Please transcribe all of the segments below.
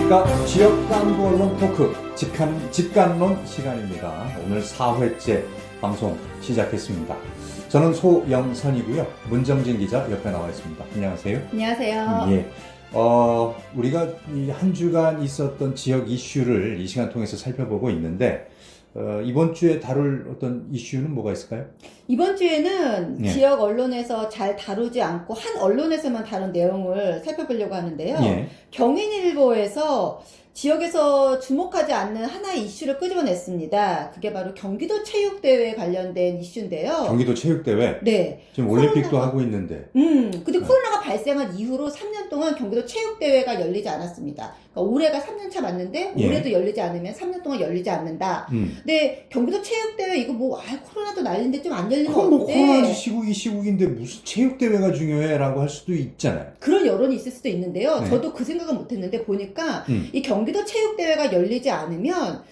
안녕하십니까. 지역간부 언론 토크 직간론 시간입니다. 오늘 4회째 방송 시작했습니다. 저는 소영선이고요. 문정진 기자 옆에 나와 있습니다. 안녕하세요. 안녕하세요. 예. 우리가 이 한 주간 있었던 지역 이슈를 이 시간 통해서 살펴보고 있는데 이번 주에 다룰 어떤 이슈는 뭐가 있을까요? 이번 주에는 예. 지역 언론에서 잘 다루지 않고 한 언론에서만 다룬 내용을 살펴보려고 하는데요. 예. 경인일보에서 지역에서 주목하지 않는 하나의 이슈를 끄집어냈습니다. 그게 바로 경기도 체육대회에 관련된 이슈인데요. 경기도 체육대회. 네. 지금 올림픽도 하고 있는데. 근데 코로나가 발생한 이후로 3년 동안 경기도 체육대회가 열리지 않았습니다. 그러니까 올해가 3년 차 맞는데 예. 올해도 열리지 않으면 3년 동안 열리지 않는다. 근데 경기도 체육대회 이거 코로나도 난리인데 좀 안 열리는 그럼 뭐 건데 코로나 시국인데 무슨 체육대회가 중요해라고 할 수도 있잖아요. 그런 여론이 있을 수도 있는데요. 네. 저도 그 생각은 못했는데 보니까 이 경기도 체육대회가 열리지 않으면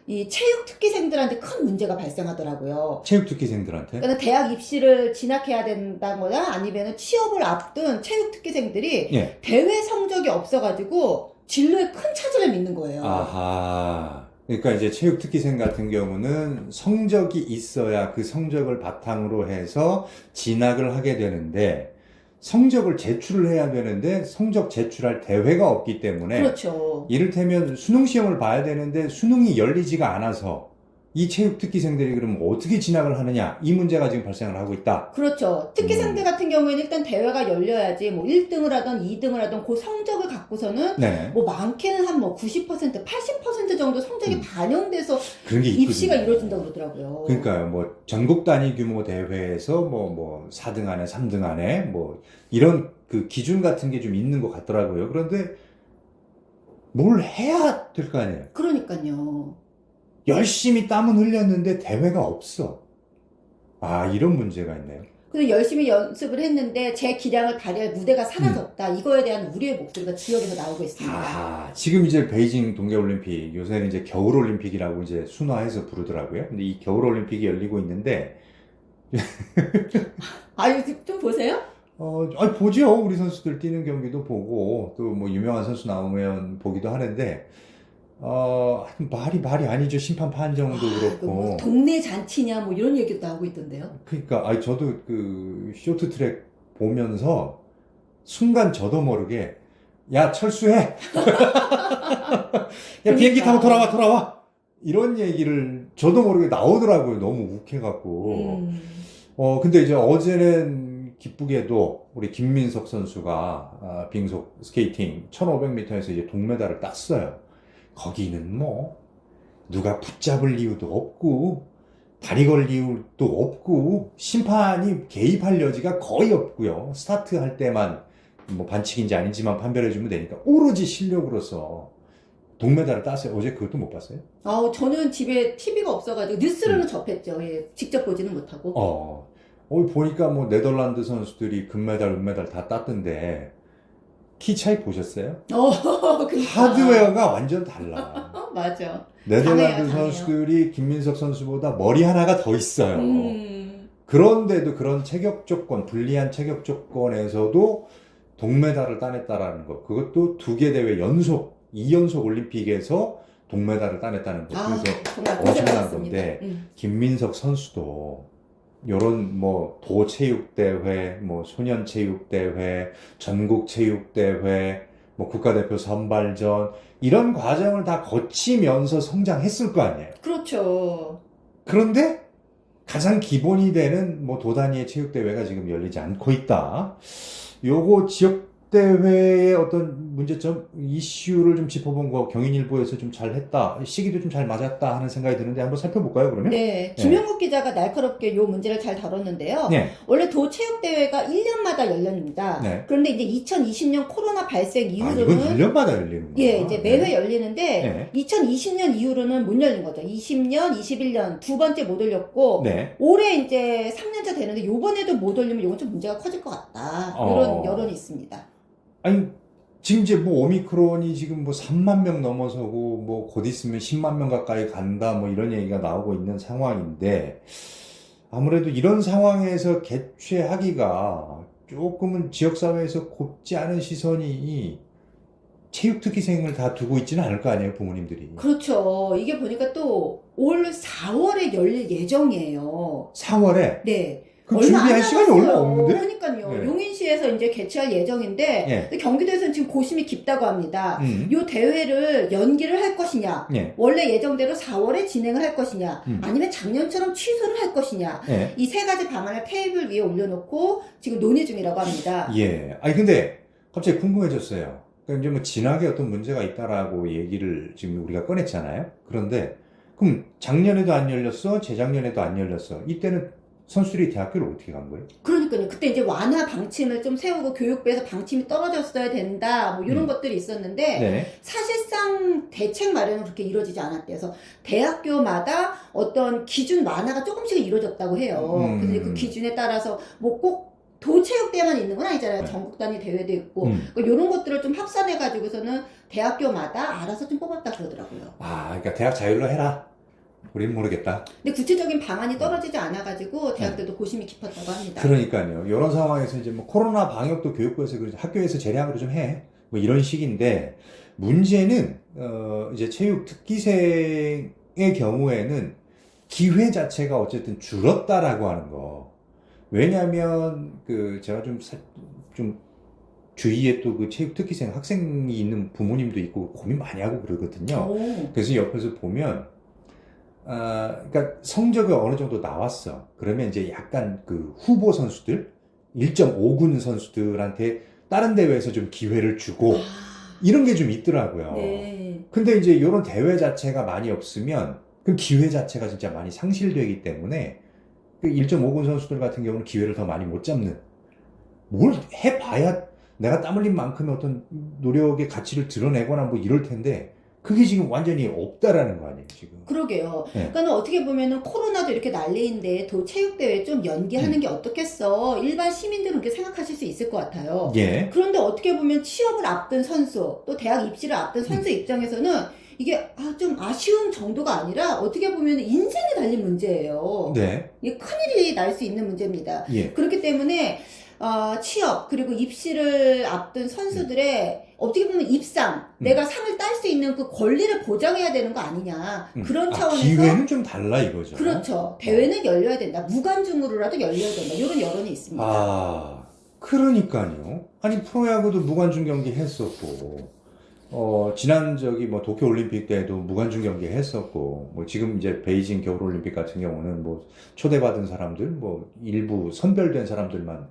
이 체육특기생들한테 큰 문제가 발생하더라고요. 체육특기생들한테? 그러니까 대학 입시를 진학해야 된다거나 아니면 취업을 앞둔 체육특기생들이 예. 대회 성적이 없어가지고 진로에 큰 차질을 빚는 거예요. 아하. 그러니까 이제 체육특기생 같은 경우는 성적이 있어야 그 성적을 바탕으로 해서 진학을 하게 되는데 성적을 제출을 해야 되는데 성적 제출할 대회가 없기 때문에 그렇죠. 이를테면 수능 시험을 봐야 되는데 수능이 열리지가 않아서 이 체육특기생들이 그럼 어떻게 진학을 하느냐 이 문제가 지금 발생을 하고 있다. 그렇죠. 특기생들 같은 경우에는 일단 대회가 열려야지 뭐 1등을 하던 2등을 하던 그 성적을 갖고서는 네. 뭐 많게는 한 뭐 90%, 80% 정도 성적이 반영돼서 그런 게 입시가 있거든요. 이루어진다고 그러더라고요. 그러니까요, 뭐, 전국 단위 규모 대회에서 뭐, 4등 안에, 3등 안에, 뭐, 이런 그 기준 같은 게 좀 있는 것 같더라고요. 그런데 뭘 해야 될 거 아니에요? 그러니까요. 열심히 땀은 흘렸는데 대회가 없어. 아, 이런 문제가 있네요. 그래서 열심히 연습을 했는데 제 기량을 발휘할 무대가 사라졌다. 이거에 대한 우려의 목소리가 지역에서 나오고 있습니다. 아, 지금 이제 베이징 동계올림픽, 요새는 이제 겨울올림픽이라고 이제 순화해서 부르더라고요. 근데 이 겨울올림픽이 열리고 있는데, 아유, 좀 보세요. 보죠. 우리 선수들 뛰는 경기도 보고, 또 뭐 유명한 선수 나오면 보기도 하는데, 말이 아니죠. 심판 판정도 그 그렇고. 뭐 동네 잔치냐 뭐 이런 얘기도 나오고 있던데요. 그러니까, 저도 그 쇼트트랙 보면서 순간 저도 모르게, 야, 철수해! 야, 비행기 타고 돌아와! 이런 얘기를 저도 모르게 나오더라고요. 너무 욱해갖고. 근데 이제 어제는 기쁘게도 우리 김민석 선수가 빙속 스케이팅 1500m에서 이제 동메달을 땄어요. 거기는 뭐 누가 붙잡을 이유도 없고 다리 걸 이유도 없고 심판이 개입할 여지가 거의 없고요. 스타트 할 때만 뭐 반칙인지 아닌지만 판별해주면 되니까 오로지 실력으로서 동메달을 땄어요. 어제 그것도 못 봤어요? 저는 집에 TV가 없어가지고 뉴스로는 접했죠. 예, 직접 보지는 못하고. 보니까 뭐 네덜란드 선수들이 금메달, 은메달 다 땄던데 키 차이 보셨어요? 그러니까. 하드웨어가 완전 달라. 맞아. 네덜란드 강해요. 선수들이 김민석 선수보다 머리 하나가 더 있어요. 음. 그런데도 그런 체격 조건, 불리한 체격 조건에서도 동메달을 따냈다라는 것. 그것도 2개 대회 연속, 2연속 올림픽에서 동메달을 따냈다는 것. 그래서 정말 엄청난 고생하셨습니다. 건데, 김민석 선수도 요런 뭐 도체육대회, 뭐 소년체육대회, 전국체육대회, 뭐 국가대표 선발전 이런 과정을 다 거치면서 성장했을 거 아니에요. 그렇죠. 그런데 가장 기본이 되는 뭐 도단위의 체육대회가 지금 열리지 않고 있다. 요거 지역대회의 어떤 문제점, 이슈를 좀 짚어본 거 경인일보에서 좀 잘했다. 시기도 좀 잘 맞았다 하는 생각이 드는데 한번 살펴볼까요, 그러면? 네, 김영국 기자가 날카롭게 이 문제를 잘 다뤘는데요. 네. 원래 도체육대회가 1년마다 열립니다. 네. 그런데 이제 2020년 코로나 발생 이건 이후로는 1년마다 열리는 거예요. 예, 이제 매회 열리는데 네. 2020년 이후로는 못 열린 거죠. 20년, 21년 두 번째 못 열렸고 네. 올해 이제 3년차 되는데 요번에도 못 열리면 이건 좀 문제가 커질 것 같다. 이런 여론이 있습니다. 아니, 지금 이제 뭐 오미크론이 지금 뭐 3만 명 넘어서고 뭐 곧 있으면 10만 명 가까이 간다 뭐 이런 얘기가 나오고 있는 상황인데 아무래도 이런 상황에서 개최하기가 조금은 지역사회에서 곱지 않은 시선이 체육특기생을 다 두고 있지는 않을 거 아니에요, 부모님들이. 그렇죠. 이게 보니까 또 올 4월에 열릴 예정이에요. 4월에 네. 그 얼마 안 준비할 시간이 얼마 남았어요. 없는데? 그러니까요. 네. 용인시에서 이제 개최할 예정인데 예. 근데 경기도에서는 지금 고심이 깊다고 합니다. 음. 이 대회를 연기를 할 것이냐, 예. 원래 예정대로 4월에 진행을 할 것이냐, 음. 아니면 작년처럼 취소를 할 것이냐, 예. 이 세 가지 방안을 테이블 위에 올려놓고 지금 논의 중이라고 합니다. 예. 아니 근데 갑자기 궁금해졌어요. 그러니까 이제 뭐 진학에 어떤 문제가 있다라고 얘기를 지금 우리가 꺼냈잖아요. 그런데 그럼 작년에도 안 열렸어, 재작년에도 안 열렸어. 이때는 선수들이 대학교를 어떻게 간 거예요? 그러니까요. 그때 이제 완화 방침을 좀 세우고 교육부에서 방침이 떨어졌어야 된다, 뭐 이런 것들이 있었는데 네. 사실상 대책 마련은 그렇게 이루어지지 않았대요. 그래서 대학교마다 어떤 기준 완화가 조금씩 이루어졌다고 해요. 그래서 그 기준에 따라서 뭐 꼭 도체육대회만 있는 건 아니잖아요. 네. 전국 단위 대회도 있고 이런 것들을 좀 합산해 가지고서는 대학교마다 알아서 좀 뽑았다 그러더라고요. 아, 그러니까 대학 자율로 해라. 우린 모르겠다. 근데 구체적인 방안이 떨어지지 않아 가지고 대학들도 고심이 깊었다고 합니다. 그러니까요. 이런 상황에서 이제 뭐 코로나 방역도 교육부에서 그러죠. 학교에서 재량으로 좀 해. 뭐 이런 식인데 문제는 이제 체육 특기생의 경우에는 기회 자체가 어쨌든 줄었다라고 하는 거. 왜냐하면 그 제가 좀 주위에 또 그 체육 특기생 학생이 있는 부모님도 있고 고민 많이 하고 그러거든요. 오. 그래서 옆에서 보면 그러니까 성적이 어느 정도 나왔어. 그러면 이제 약간 그 후보 선수들, 1.5군 선수들한테 다른 대회에서 좀 기회를 주고 이런 게 좀 있더라고요. 네. 근데 이제 이런 대회 자체가 많이 없으면 그 기회 자체가 진짜 많이 상실되기 때문에 그 1.5군 선수들 같은 경우는 기회를 더 많이 못 잡는. 뭘 해봐야 내가 땀 흘린 만큼의 어떤 노력의 가치를 드러내거나 뭐 이럴 텐데 그게 지금 완전히 없다라는 거 아니에요, 지금. 그러게요. 네. 그러니까 어떻게 보면은 코로나도 이렇게 난리인데 도 체육대회 좀 연기하는 게 어떻겠어. 일반 시민들은 그렇게 생각하실 수 있을 것 같아요. 예. 그런데 어떻게 보면 취업을 앞둔 선수, 또 대학 입시를 앞둔 선수 입장에서는 이게 좀 아쉬운 정도가 아니라 어떻게 보면 인생에 달린 문제예요. 네. 이게 큰일이 날 수 있는 문제입니다. 예. 그렇기 때문에 취업 그리고 입시를 앞둔 선수들의 어떻게 보면 입상, 내가 상을 딸 수 있는 그 권리를 보장해야 되는 거 아니냐. 그런 차원에서 기회는 좀 달라 이거죠. 그렇죠. 대회는 열려야 된다. 무관중으로라도 열려야 된다. 이런 여론이 있습니다. 아, 그러니까요. 아니 프로야구도 무관중 경기 했었고 지난 뭐 도쿄올림픽 때도 무관중 경기 했었고, 뭐 지금 이제 베이징 겨울올림픽 같은 경우는 뭐 초대받은 사람들, 뭐 일부 선별된 사람들만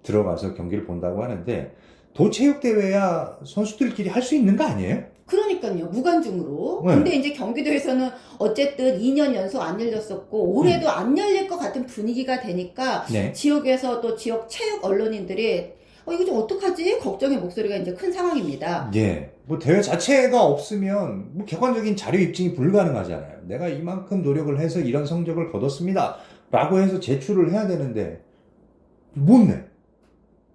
들어가서 경기를 본다고 하는데, 도체육대회야 선수들끼리 할 수 있는 거 아니에요? 그러니까요. 무관중으로. 네. 근데 이제 경기도에서는 어쨌든 2년 연속 안 열렸었고, 올해도 안 열릴 것 같은 분위기가 되니까, 네. 지역에서 또 지역 체육 언론인들이 이거 좀 어떡하지? 걱정의 목소리가 이제 큰 상황입니다. 예. 뭐 대회 자체가 없으면 뭐 객관적인 자료 입증이 불가능하잖아요. 내가 이만큼 노력을 해서 이런 성적을 거뒀습니다. 라고 해서 제출을 해야 되는데 못 내.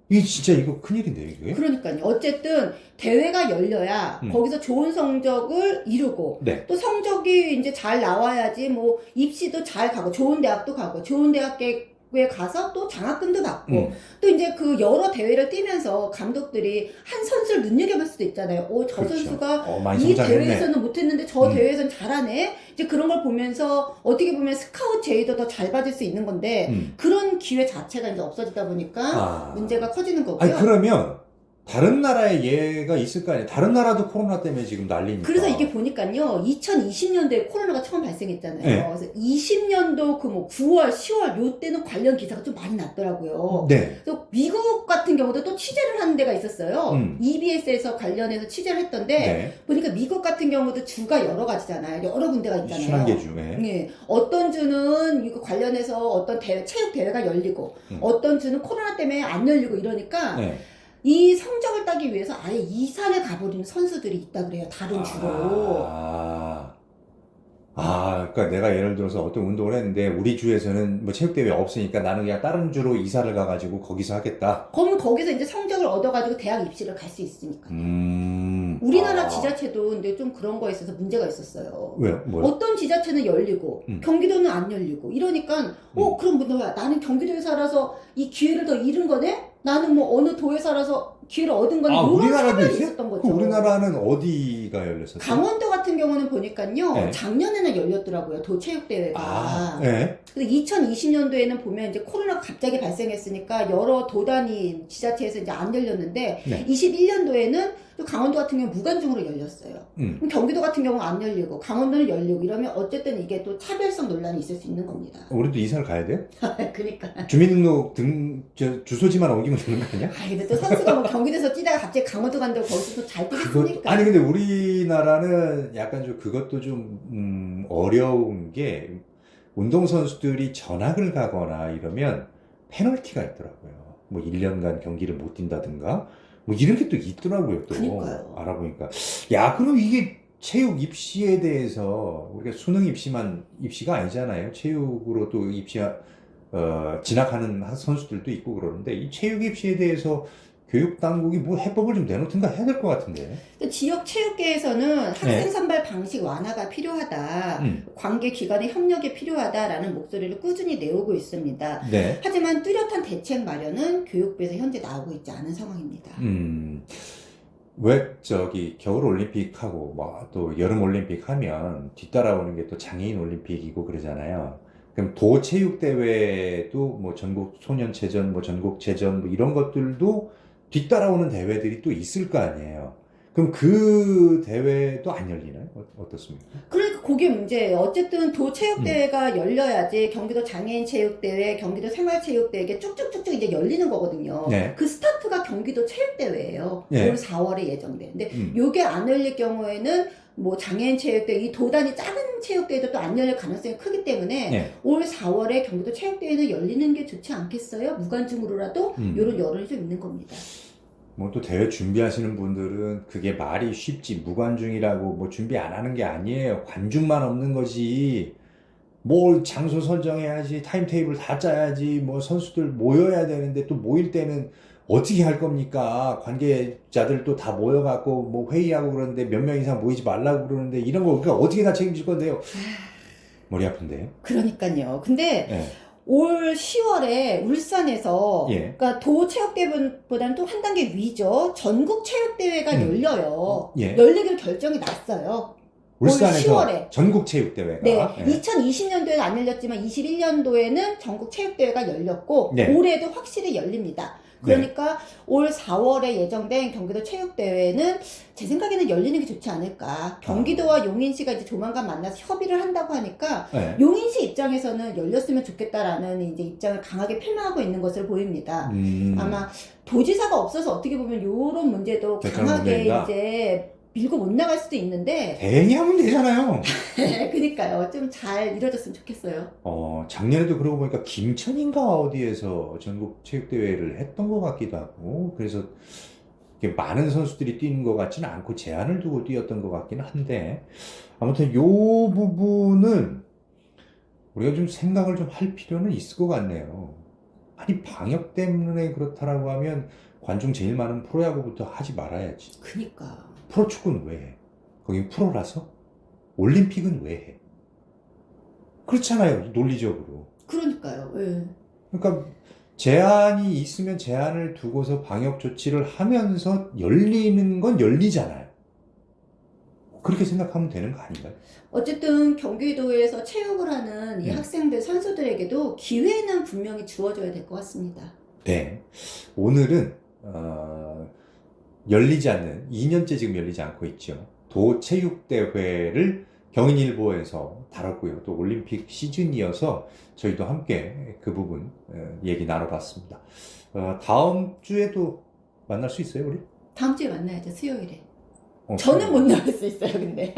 이게 진짜 이거 큰일인데요, 이게? 그러니까요. 어쨌든 대회가 열려야 거기서 좋은 성적을 이루고 네. 또 성적이 이제 잘 나와야지 뭐 입시도 잘 가고 좋은 대학도 가고 좋은 대학에 가서 또 장학금도 받고 또 이제 그 여러 대회를 뛰면서 감독들이 한 선수를 눈여겨볼 수도 있잖아요. 저 그렇죠. 선수가 많이 이 성장했네. 대회에서는 못했는데 저 대회에서는 잘하네. 이제 그런 걸 보면서 어떻게 보면 스카우트 제의도 더 잘 받을 수 있는 건데 그런 기회 자체가 이제 없어지다 보니까 문제가 커지는 거고요. 아니 그러면 다른 나라에 예가 있을 거 아니에요? 다른 나라도 코로나 때문에 지금 난리니까. 그래서 이게 보니까요, 2020년도에 코로나가 처음 발생했잖아요. 네. 그래서 20년도 그 뭐 9월, 10월 요때는 관련 기사가 좀 많이 났더라고요. 네. 그래서 미국 같은 경우도 또 취재를 하는 데가 있었어요. EBS에서 관련해서 취재를 했던데 네. 보니까 미국 같은 경우도 주가 여러 가지잖아요. 여러 군데가 있잖아요. 21개 주. 네. 네. 어떤 주는 이거 관련해서 어떤 체육 대회가 열리고 어떤 주는 코로나 때문에 안 열리고 이러니까 네. 이 성적을 따기 위해서 아예 이사를 가버리는 선수들이 있다 그래요. 다른 주로. 그러니까 내가 예를 들어서 어떤 운동을 했는데 우리 주에서는 뭐 체육대회 없으니까 나는 그냥 다른 주로 이사를 가가지고 거기서 하겠다. 그러면 거기서 이제 성적을 얻어가지고 대학 입시를 갈 수 있으니까. 우리나라 지자체도 근데 좀 그런 거에 있어서 문제가 있었어요. 왜요? 뭐요? 어떤 지자체는 열리고 경기도는 안 열리고 이러니까 그럼 뭐 너야 나는 경기도에 살아서 이 기회를 더 잃은 거네? 나는 뭐 어느 도에 살아서 기회를 얻은 건 이런 우리나라도 차별이 있어요? 있었던 그 거죠. 우리나라는 어디가 열렸었죠? 강원도 같은 경우는 보니까요. 네. 작년에는 열렸더라고요. 도체육대회가. 네. 근데 2020년도에는 보면 이제 코로나가 갑자기 발생했으니까 여러 도단위 지자체에서 이제 안 열렸는데 네. 21년도에는 또 강원도 같은 경우 무관중으로 열렸어요. 그럼 경기도 같은 경우는 안 열리고 강원도는 열리고 이러면 어쨌든 이게 또 차별성 논란이 있을 수 있는 겁니다. 우리도 이사를 가야 돼요? 그러니까. 주민등록 주소지만 옮기면 되는 거 아니야? 근데 또 선수가 뭐 경기도에서 뛰다가 갑자기 강원도 간다고 거기서 또 잘 뛰겠습니까? 아니 근데 우리나라는 약간 좀 그것도 좀 어려운 게 운동선수들이 전학을 가거나 이러면 페널티가 있더라고요. 뭐 1년간 경기를 못 뛴다든가 뭐 이런 게 또 있더라고요. 또 그러니까요. 알아보니까 야 그럼 이게 체육 입시에 대해서 우리가 수능 입시가 아니잖아요. 체육으로 또 진학하는 선수들도 있고 그러는데 이 체육 입시에 대해서 교육 당국이 뭐 해법을 좀 내놓든가 해야 될 것 같은데. 지역 체육계에서는 학생 선발 방식 완화가 필요하다. 관계 기관의 협력이 필요하다라는 목소리를 꾸준히 내오고 있습니다. 네. 하지만 뚜렷한 대책 마련은 교육부에서 현재 나오고 있지 않은 상황입니다. 왜 겨울 올림픽하고 뭐 또 여름 올림픽 하면 뒤따라오는 게 또 장애인 올림픽이고 그러잖아요. 그럼 도체육대회도 뭐 전국 소년체전, 뭐 전국체전 뭐 이런 것들도 뒤따라오는 대회들이 또 있을 거 아니에요. 그럼 그 대회도 안 열리나요? 어떻습니까? 그러니까 그게 문제예요. 어쨌든 도체육대회가 열려야지 경기도 장애인체육대회, 경기도 생활체육대회 이게 쭉쭉쭉쭉 이제 열리는 거거든요. 네. 그 스타트가 경기도 체육대회예요. 네. 올 4월에 예정돼. 근데 요게 안 열릴 경우에는 뭐 장애인 체육대회, 이 도단이 작은 체육대회도 또 안 열릴 가능성이 크기 때문에 네. 올 4월에 경기도 체육대회는 열리는 게 좋지 않겠어요? 무관중으로라도 이런 여론이 좀 있는 겁니다. 뭐 또 대회 준비하시는 분들은 그게 말이 쉽지 무관중이라고 뭐 준비 안 하는 게 아니에요. 관중만 없는 거지. 뭐 장소 설정해야지, 타임테이블 다 짜야지, 뭐 선수들 모여야 되는데 또 모일 때는 어떻게 할 겁니까? 관계자들 또 다 모여갖고 뭐 회의하고 그러는데 몇 명 이상 모이지 말라고 그러는데 이런 거 그러니까 어떻게 다 책임질 건데요? 머리 아픈데요? 그러니까요. 근데 네. 올 10월에 울산에서 예. 그러니까 도체육대회보다는 또 한 단계 위죠. 전국체육대회가 열려요. 예. 열리기로 결정이 났어요. 울산에서 올 10월에. 전국체육대회가 네, 예. 2020년도에는 안 열렸지만 21년도에는 전국체육대회가 열렸고 네. 올해도 확실히 열립니다. 그러니까 올 4월에 예정된 경기도 체육대회는 제 생각에는 열리는 게 좋지 않을까. 경기도와 용인시가 이제 조만간 만나서 협의를 한다고 하니까 네. 용인시 입장에서는 열렸으면 좋겠다라는 이제 입장을 강하게 표명하고 있는 것으로 보입니다. 아마 도지사가 없어서 어떻게 보면 이런 문제도 강하게 문제인가? 이제 밀고 못 나갈 수도 있는데 대행이 하면 되잖아요. 그러니까요. 좀 잘 이루어졌으면 좋겠어요. 작년에도 그러고 보니까 김천인가 어디에서 전국 체육대회를 했던 것 같기도 하고, 그래서 이렇게 많은 선수들이 뛰는 것 같지는 않고 제한을 두고 뛰었던 것 같기는 한데, 아무튼 요 부분은 우리가 좀 생각을 좀 할 필요는 있을 것 같네요. 아니, 방역 때문에 그렇다라고 하면 관중 제일 많은 프로야구부터 하지 말아야지. 그니까. 프로축구는 왜 해? 거긴 프로라서? 올림픽은 왜 해? 그렇잖아요, 논리적으로. 그러니까요. 예. 그러니까 제한이 있으면 제한을 두고서 방역 조치를 하면서 열리는 건 열리잖아요. 그렇게 생각하면 되는 거 아닌가요? 어쨌든 경기도에서 체육을 하는 이 학생들, 선수들에게도 기회는 분명히 주어져야 될 것 같습니다. 네. 오늘은 열리지 않는 2년째 지금 열리지 않고 있죠. 도체육대회를 경인일보에서 다뤘고요. 또 올림픽 시즌이어서 저희도 함께 그 부분 얘기 나눠봤습니다. 다음 주에도 만날 수 있어요, 우리? 다음 주에 만나야죠, 수요일에. 저는 못 나올 수 있어요, 근데.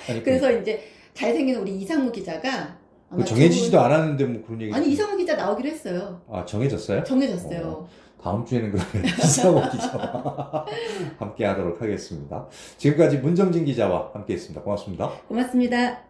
아니, 그래서 이제 잘생긴 우리 이상우 기자가 아마 정해지지도 않았는데 뭐 그런 얘기. 아니, 이상우 기자 나오기로 했어요. 정해졌어요? 정해졌어요. 다음 주에는 그러면 이상호 기자와 함께 하도록 하겠습니다. 지금까지 문정진 기자와 함께 했습니다. 고맙습니다. 고맙습니다.